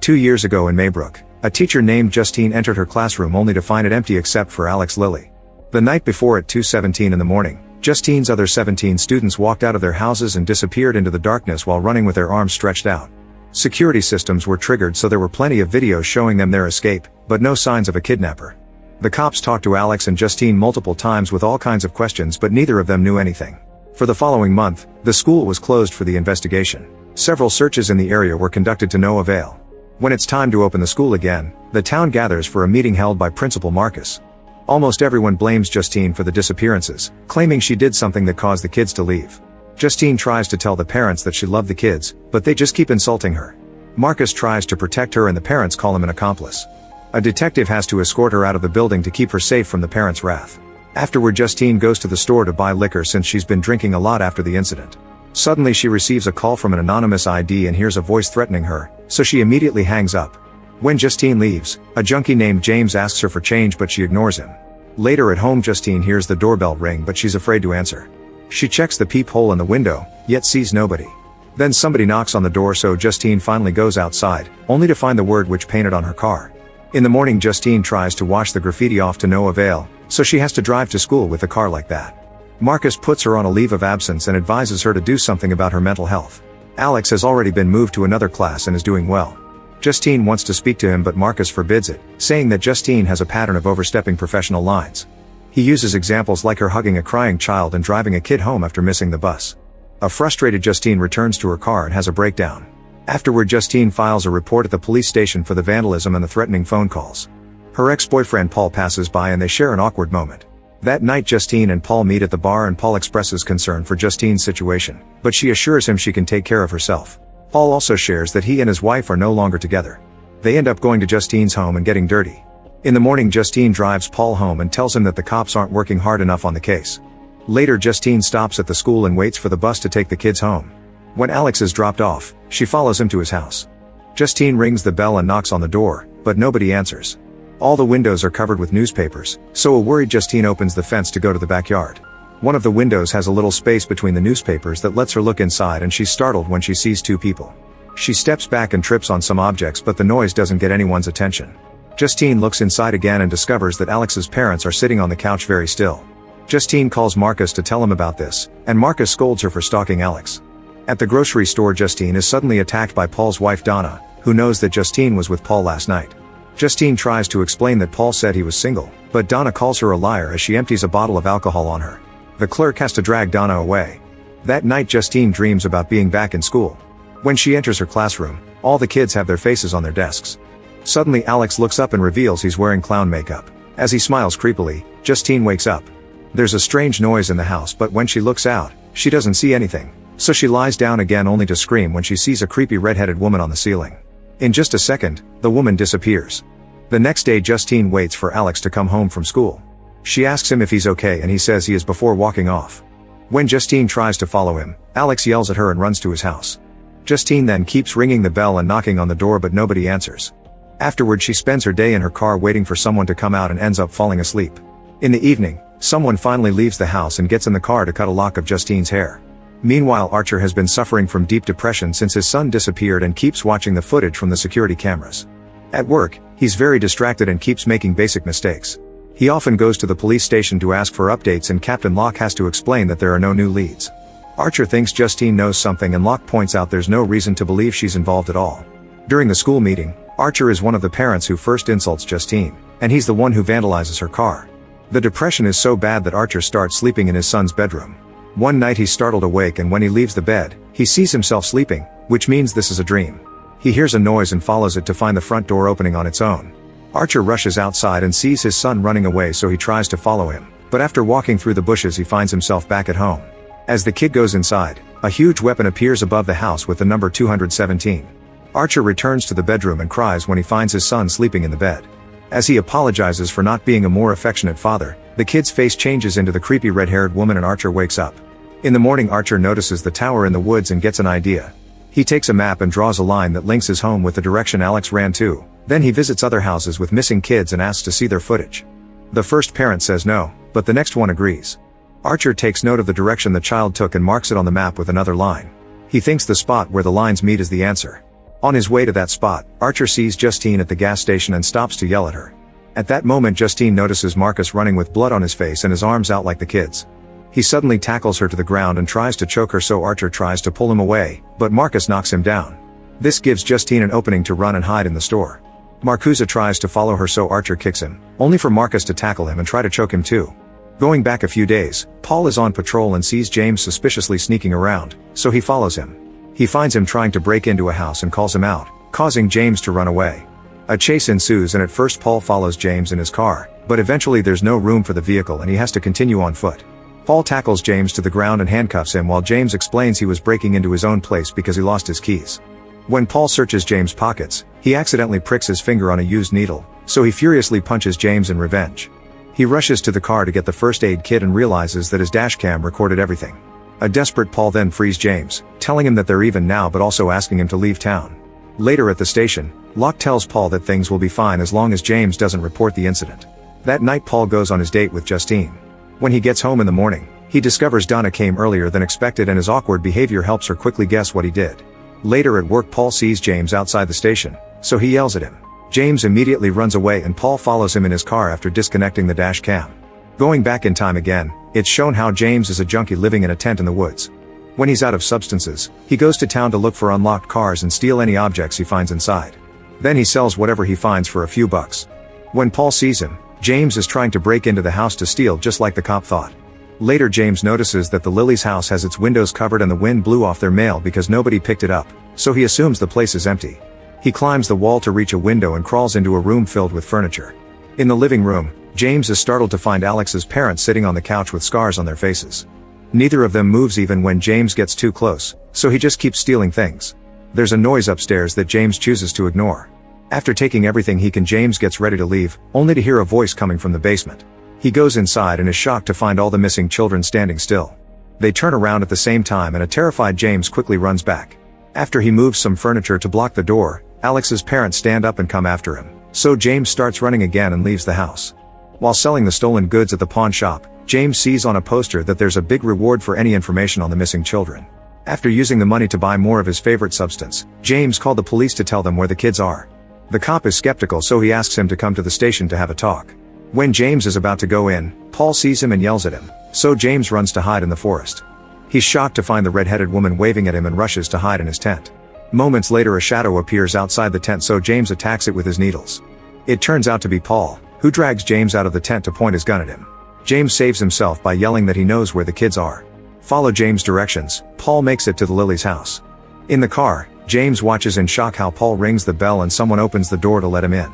2 years ago in Maybrook, a teacher named Justine entered her classroom only to find it empty except for Alex Lilly. The night before at 2:17 in the morning, Justine's other 17 students walked out of their houses and disappeared into the darkness while running with their arms stretched out. Security systems were triggered, so there were plenty of videos showing them their escape, but no signs of a kidnapper. The cops talked to Alex and Justine multiple times with all kinds of questions, but neither of them knew anything. For the following month, the school was closed for the investigation. Several searches in the area were conducted to no avail. When it's time to open the school again, the town gathers for a meeting held by Principal Marcus. Almost everyone blames Justine for the disappearances, claiming she did something that caused the kids to leave. Justine tries to tell the parents that she loved the kids, but they just keep insulting her. Marcus tries to protect her and the parents call him an accomplice. A detective has to escort her out of the building to keep her safe from the parents' wrath. Afterward, Justine goes to the store to buy liquor since she's been drinking a lot after the incident. Suddenly she receives a call from an anonymous ID and hears a voice threatening her, so she immediately hangs up. When Justine leaves, a junkie named James asks her for change, but she ignores him. Later at home, Justine hears the doorbell ring, but she's afraid to answer. She checks the peephole in the window, yet sees nobody. Then somebody knocks on the door, so Justine finally goes outside, only to find the word witch painted on her car. In the morning, Justine tries to wash the graffiti off to no avail, so she has to drive to school with a car like that. Marcus puts her on a leave of absence and advises her to do something about her mental health. Alex has already been moved to another class and is doing well. Justine wants to speak to him, but Marcus forbids it, saying that Justine has a pattern of overstepping professional lines. He uses examples like her hugging a crying child and driving a kid home after missing the bus. A frustrated Justine returns to her car and has a breakdown. Afterward, Justine files a report at the police station for the vandalism and the threatening phone calls. Her ex-boyfriend Paul passes by and they share an awkward moment. That night, Justine and Paul meet at the bar and Paul expresses concern for Justine's situation, but she assures him she can take care of herself. Paul also shares that he and his wife are no longer together. They end up going to Justine's home and getting dirty. In the morning, Justine drives Paul home and tells him that the cops aren't working hard enough on the case. Later, Justine stops at the school and waits for the bus to take the kids home. When Alex is dropped off, she follows him to his house. Justine rings the bell and knocks on the door, but nobody answers. All the windows are covered with newspapers, so a worried Justine opens the fence to go to the backyard. One of the windows has a little space between the newspapers that lets her look inside, and she's startled when she sees two people. She steps back and trips on some objects, but the noise doesn't get anyone's attention. Justine looks inside again and discovers that Alex's parents are sitting on the couch very still. Justine calls Marcus to tell him about this, and Marcus scolds her for stalking Alex. At the grocery store, Justine is suddenly attacked by Paul's wife Donna, who knows that Justine was with Paul last night. Justine tries to explain that Paul said he was single, but Donna calls her a liar as she empties a bottle of alcohol on her. The clerk has to drag Donna away. That night, Justine dreams about being back in school. When she enters her classroom, all the kids have their faces on their desks. Suddenly, Alex looks up and reveals he's wearing clown makeup. As he smiles creepily, Justine wakes up. There's a strange noise in the house, but when she looks out, she doesn't see anything. So she lies down again, only to scream when she sees a creepy red-headed woman on the ceiling. In just a second, the woman disappears. The next day, Justine waits for Alex to come home from school. She asks him if he's okay, and he says he is before walking off. When Justine tries to follow him, Alex yells at her and runs to his house. Justine then keeps ringing the bell and knocking on the door, but nobody answers. Afterward, she spends her day in her car waiting for someone to come out and ends up falling asleep. In the evening, someone finally leaves the house and gets in the car to cut a lock of Justine's hair. Meanwhile, Archer has been suffering from deep depression since his son disappeared and keeps watching the footage from the security cameras. At work, he's very distracted and keeps making basic mistakes. He often goes to the police station to ask for updates, and Captain Locke has to explain that there are no new leads. Archer thinks Justine knows something, and Locke points out there's no reason to believe she's involved at all. During the school meeting, Archer is one of the parents who first insults Justine, and he's the one who vandalizes her car. The depression is so bad that Archer starts sleeping in his son's bedroom. One night he's startled awake, and when he leaves the bed, he sees himself sleeping, which means this is a dream. He hears a noise and follows it to find the front door opening on its own. Archer rushes outside and sees his son running away, so he tries to follow him, but after walking through the bushes he finds himself back at home. As the kid goes inside, a huge weapon appears above the house with the number 217. Archer returns to the bedroom and cries when he finds his son sleeping in the bed. As he apologizes for not being a more affectionate father, the kid's face changes into the creepy red-haired woman and Archer wakes up. In the morning, Archer notices the tower in the woods and gets an idea. He takes a map and draws a line that links his home with the direction Alex ran to. Then he visits other houses with missing kids and asks to see their footage. The first parent says no, but the next one agrees. Archer takes note of the direction the child took and marks it on the map with another line. He thinks the spot where the lines meet is the answer. On his way to that spot, Archer sees Justine at the gas station and stops to yell at her. At that moment Justine notices Marcus running with blood on his face and his arms out like the kids. He suddenly tackles her to the ground and tries to choke her, so Archer tries to pull him away, but Marcus knocks him down. This gives Justine an opening to run and hide in the store. Marcusa tries to follow her, so Archer kicks him, only for Marcus to tackle him and try to choke him too. Going back a few days, Paul is on patrol and sees James suspiciously sneaking around, so he follows him. He finds him trying to break into a house and calls him out, causing James to run away. A chase ensues and at first Paul follows James in his car, but eventually there's no room for the vehicle and he has to continue on foot. Paul tackles James to the ground and handcuffs him while James explains he was breaking into his own place because he lost his keys. When Paul searches James' pockets, he accidentally pricks his finger on a used needle, so he furiously punches James in revenge. He rushes to the car to get the first aid kit and realizes that his dashcam recorded everything. A desperate Paul then frees James, telling him that they're even now but also asking him to leave town. Later at the station, Locke tells Paul that things will be fine as long as James doesn't report the incident. That night Paul goes on his date with Justine. When he gets home in the morning, he discovers Donna came earlier than expected and his awkward behavior helps her quickly guess what he did. Later at work Paul sees James outside the station, so he yells at him. James immediately runs away and Paul follows him in his car after disconnecting the dash cam. Going back in time again, it's shown how James is a junkie living in a tent in the woods. When he's out of substances, he goes to town to look for unlocked cars and steal any objects he finds inside. Then he sells whatever he finds for a few bucks. When Paul sees him, James is trying to break into the house to steal just like the cop thought. Later James notices that the Lilly's house has its windows covered and the wind blew off their mail because nobody picked it up, so he assumes the place is empty. He climbs the wall to reach a window and crawls into a room filled with furniture. In the living room, James is startled to find Alex's parents sitting on the couch with scars on their faces. Neither of them moves even when James gets too close, so he just keeps stealing things. There's a noise upstairs that James chooses to ignore. After taking everything he can, James gets ready to leave, only to hear a voice coming from the basement. He goes inside and is shocked to find all the missing children standing still. They turn around at the same time and a terrified James quickly runs back. After he moves some furniture to block the door, Alex's parents stand up and come after him, so James starts running again and leaves the house. While selling the stolen goods at the pawn shop, James sees on a poster that there's a big reward for any information on the missing children. After using the money to buy more of his favorite substance, James called the police to tell them where the kids are. The cop is skeptical, so he asks him to come to the station to have a talk. When James is about to go in, Paul sees him and yells at him, so James runs to hide in the forest. He's shocked to find the red-headed woman waving at him and rushes to hide in his tent. Moments later a shadow appears outside the tent, so James attacks it with his needles. It turns out to be Paul, who drags James out of the tent to point his gun at him. James saves himself by yelling that he knows where the kids are. Follow James' directions, Paul makes it to the Lilly's house. In the car, James watches in shock how Paul rings the bell and someone opens the door to let him in.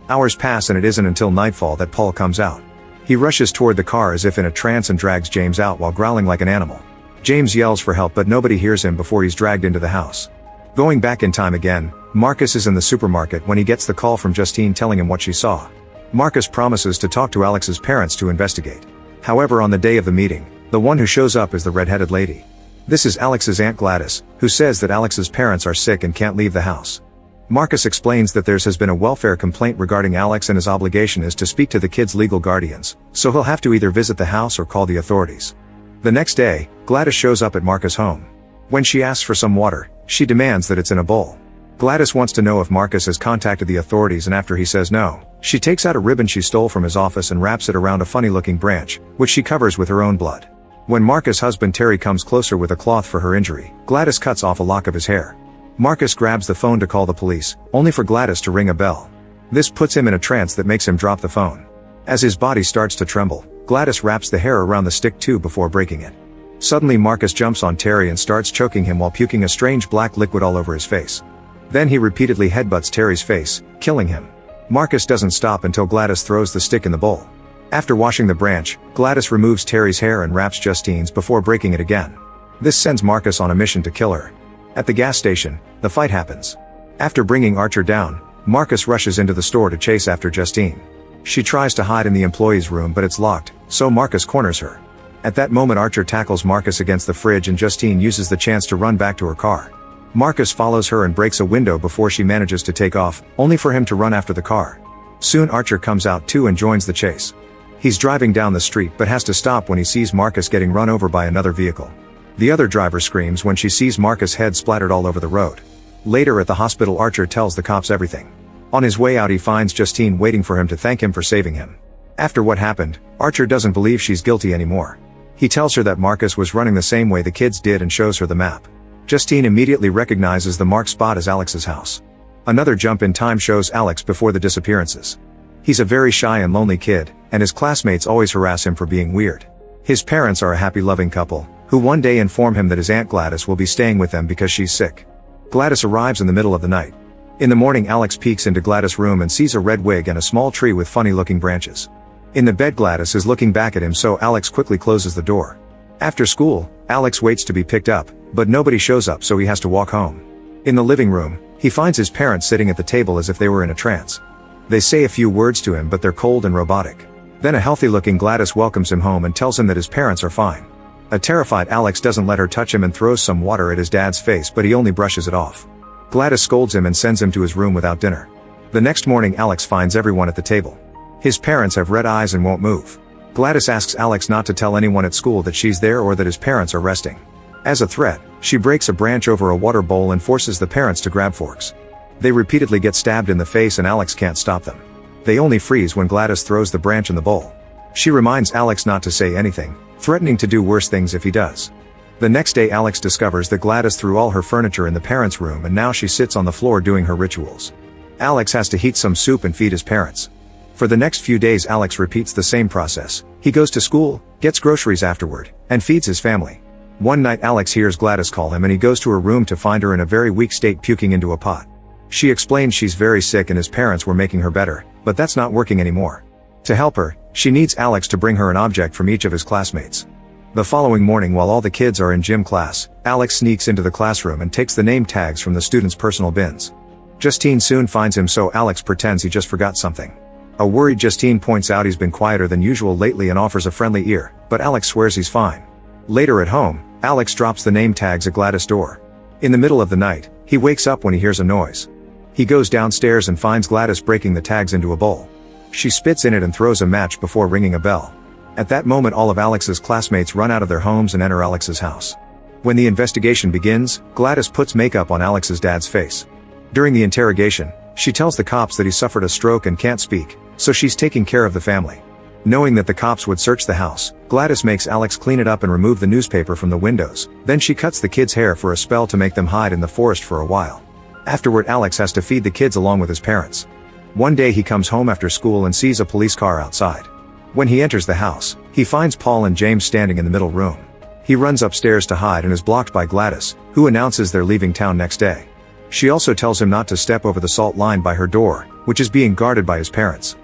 Hours pass and it isn't until nightfall that Paul comes out. He rushes toward the car as if in a trance and drags James out while growling like an animal. James yells for help but nobody hears him before he's dragged into the house. Going back in time again, Marcus is in the supermarket when he gets the call from Justine telling him what she saw. Marcus promises to talk to Alex's parents to investigate. However, on the day of the meeting, the one who shows up is the red-headed lady. This is Alex's Aunt Gladys, who says that Alex's parents are sick and can't leave the house. Marcus explains that theirs has been a welfare complaint regarding Alex and his obligation is to speak to the kids' legal guardians, so he'll have to either visit the house or call the authorities. The next day, Gladys shows up at Marcus' home. When she asks for some water, she demands that it's in a bowl. Gladys wants to know if Marcus has contacted the authorities, and after he says no, she takes out a ribbon she stole from his office and wraps it around a funny-looking branch, which she covers with her own blood. When Marcus' husband Terry comes closer with a cloth for her injury, Gladys cuts off a lock of his hair. Marcus grabs the phone to call the police, only for Gladys to ring a bell. This puts him in a trance that makes him drop the phone. As his body starts to tremble, Gladys wraps the hair around the stick too before breaking it. Suddenly Marcus jumps on Terry and starts choking him while puking a strange black liquid all over his face. Then he repeatedly headbutts Terry's face, killing him. Marcus doesn't stop until Gladys throws the stick in the bowl. After washing the branch, Gladys removes Terry's hair and wraps Justine's before breaking it again. This sends Marcus on a mission to kill her. At the gas station, the fight happens. After bringing Archer down, Marcus rushes into the store to chase after Justine. She tries to hide in the employee's room but it's locked, so Marcus corners her. At that moment Archer tackles Marcus against the fridge and Justine uses the chance to run back to her car. Marcus follows her and breaks a window before she manages to take off, only for him to run after the car. Soon Archer comes out too and joins the chase. He's driving down the street but has to stop when he sees Marcus getting run over by another vehicle. The other driver screams when she sees Marcus' head splattered all over the road. Later at the hospital, Archer tells the cops everything. On his way out, he finds Justine waiting for him to thank him for saving him. After what happened, Archer doesn't believe she's guilty anymore. He tells her that Marcus was running the same way the kids did and shows her the map. Justine immediately recognizes the marked spot as Alex's house. Another jump in time shows Alex before the disappearances. He's a very shy and lonely kid, and his classmates always harass him for being weird. His parents are a happy, loving couple, who one day inform him that his Aunt Gladys will be staying with them because she's sick. Gladys arrives in the middle of the night. In the morning, Alex peeks into Gladys' room and sees a red wig and a small tree with funny-looking branches. In the bed, Gladys is looking back at him, so Alex quickly closes the door. After school, Alex waits to be picked up, but nobody shows up, so he has to walk home. In the living room, he finds his parents sitting at the table as if they were in a trance. They say a few words to him, but they're cold and robotic. Then a healthy-looking Gladys welcomes him home and tells him that his parents are fine. A terrified Alex doesn't let her touch him and throws some water at his dad's face, but he only brushes it off. Gladys scolds him and sends him to his room without dinner. The next morning, Alex finds everyone at the table. His parents have red eyes and won't move. Gladys asks Alex not to tell anyone at school that she's there or that his parents are resting. As a threat, she breaks a branch over a water bowl and forces the parents to grab forks. They repeatedly get stabbed in the face and Alex can't stop them. They only freeze when Gladys throws the branch in the bowl. She reminds Alex not to say anything, threatening to do worse things if he does. The next day, Alex discovers that Gladys threw all her furniture in the parents' room and now she sits on the floor doing her rituals. Alex has to heat some soup and feed his parents. For the next few days, Alex repeats the same process. He goes to school, gets groceries afterward, and feeds his family. One night, Alex hears Gladys call him and he goes to her room to find her in a very weak state, puking into a pot. She explains she's very sick and his parents were making her better, but that's not working anymore. To help her, she needs Alex to bring her an object from each of his classmates. The following morning, while all the kids are in gym class, Alex sneaks into the classroom and takes the name tags from the students' personal bins. Justine soon finds him, so Alex pretends he just forgot something. A worried Justine points out he's been quieter than usual lately and offers a friendly ear, but Alex swears he's fine. Later at home, Alex drops the name tags at Gladys' door. In the middle of the night, he wakes up when he hears a noise. He goes downstairs and finds Gladys breaking the tags into a bowl. She spits in it and throws a match before ringing a bell. At that moment, all of Alex's classmates run out of their homes and enter Alex's house. When the investigation begins, Gladys puts makeup on Alex's dad's face. During the interrogation, she tells the cops that he suffered a stroke and can't speak, so she's taking care of the family. Knowing that the cops would search the house, Gladys makes Alex clean it up and remove the newspaper from the windows. Then she cuts the kids' hair for a spell to make them hide in the forest for a while. Afterward, Alex has to feed the kids along with his parents. One day he comes home after school and sees a police car outside. When he enters the house, he finds Paul and James standing in the middle room. He runs upstairs to hide and is blocked by Gladys, who announces they're leaving town next day. She also tells him not to step over the salt line by her door, which is being guarded by his parents.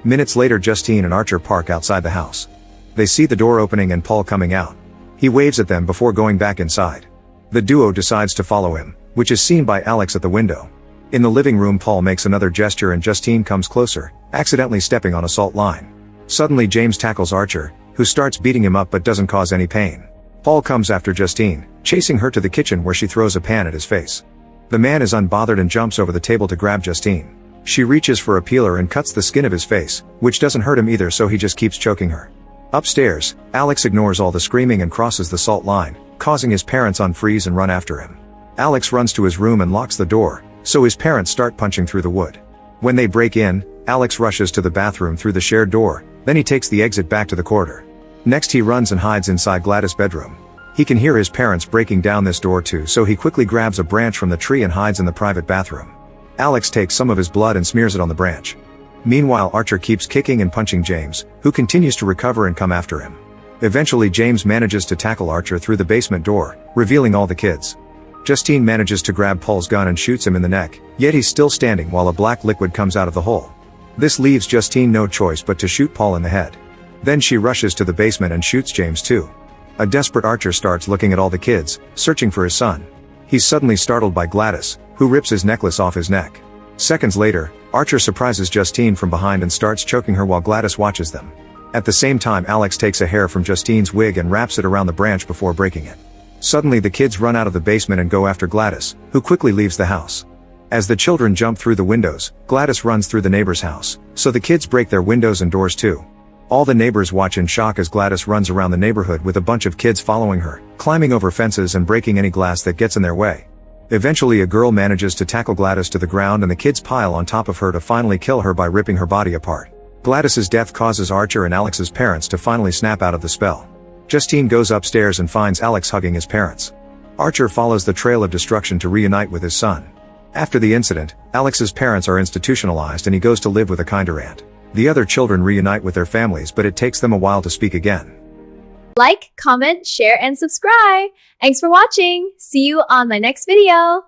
Minutes later, Justine and Archer park outside the house. They see the door opening and Paul coming out. He waves at them before going back inside. The duo decides to follow him, which is seen by Alex at the window. In the living room, Paul makes another gesture and Justine comes closer, accidentally stepping on a salt line. Suddenly, James tackles Archer, who starts beating him up but doesn't cause any pain. Paul comes after Justine, chasing her to the kitchen where she throws a pan at his face. The man is unbothered and jumps over the table to grab Justine. She reaches for a peeler and cuts the skin of his face, which doesn't hurt him either, so he just keeps choking her. Upstairs, Alex ignores all the screaming and crosses the salt line, causing his parents unfreeze and run after him. Alex runs to his room and locks the door, so his parents start punching through the wood. When they break in, Alex rushes to the bathroom through the shared door, then he takes the exit back to the corridor. Next, he runs and hides inside Gladys' bedroom. He can hear his parents breaking down this door too, so he quickly grabs a branch from the tree and hides in the private bathroom. Alex takes some of his blood and smears it on the branch. Meanwhile, Archer keeps kicking and punching James, who continues to recover and come after him. Eventually, James manages to tackle Archer through the basement door, revealing all the kids. Justine manages to grab Paul's gun and shoots him in the neck, yet he's still standing while a black liquid comes out of the hole. This leaves Justine no choice but to shoot Paul in the head. Then she rushes to the basement and shoots James too. A desperate Archer starts looking at all the kids, searching for his son. He's suddenly startled by Gladys, who rips his necklace off his neck. Seconds later, Archer surprises Justine from behind and starts choking her while Gladys watches them. At the same time, Alex takes a hair from Justine's wig and wraps it around the branch before breaking it. Suddenly, the kids run out of the basement and go after Gladys, who quickly leaves the house. As the children jump through the windows, Gladys runs through the neighbor's house, so the kids break their windows and doors too. All the neighbors watch in shock as Gladys runs around the neighborhood with a bunch of kids following her, climbing over fences and breaking any glass that gets in their way. Eventually a girl manages to tackle Gladys to the ground and the kids pile on top of her to finally kill her by ripping her body apart. Gladys's death causes Archer and Alex's parents to finally snap out of the spell. Justine goes upstairs and finds Alex hugging his parents. Archer follows the trail of destruction to reunite with his son. After the incident, Alex's parents are institutionalized and he goes to live with a kinder aunt. The other children reunite with their families, but it takes them a while to speak again. Like, comment, share, and subscribe. Thanks for watching. See you on my next video.